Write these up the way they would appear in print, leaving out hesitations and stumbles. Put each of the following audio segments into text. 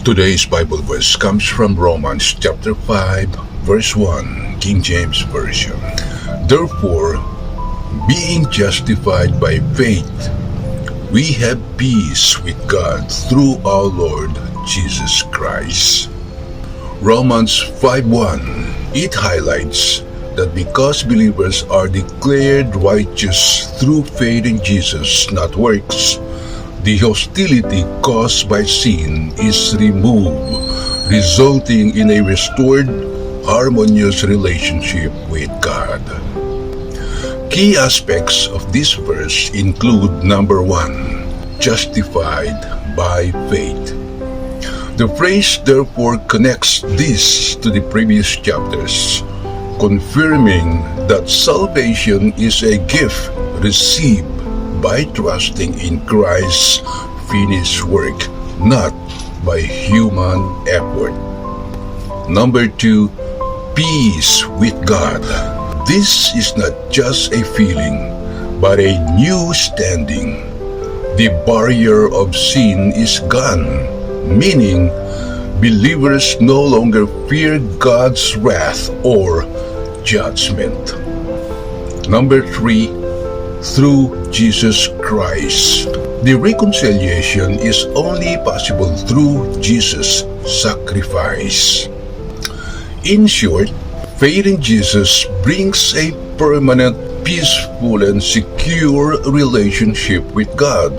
Today's Bible verse comes from Romans chapter 5, verse 1, King James Version. Therefore, being justified by faith, we have peace with God through our Lord Jesus Christ. Romans 5:1, it highlights that because believers are declared righteous through faith in Jesus, not works, the hostility caused by sin is removed, resulting in a restored, harmonious relationship with God. Key aspects of this verse include number 1, justified by faith. The phrase therefore connects this to the previous chapters, confirming that salvation is a gift received by trusting in Christ's finished work, not by human effort. Number 2, peace with God. This is not just a feeling, but a new standing. The barrier of sin is gone, meaning believers no longer fear God's wrath or judgment. Number 3, through Jesus Christ. The reconciliation is only possible through Jesus' sacrifice. In short, faith in Jesus brings a permanent, peaceful, and secure relationship with God.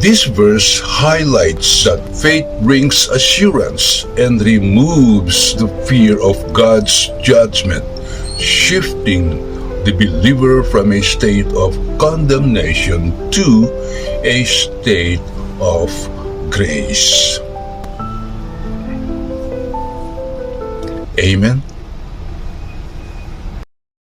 This verse highlights that faith brings assurance and removes the fear of God's judgment, shifting the believer from a state of condemnation to a state of grace. Amen.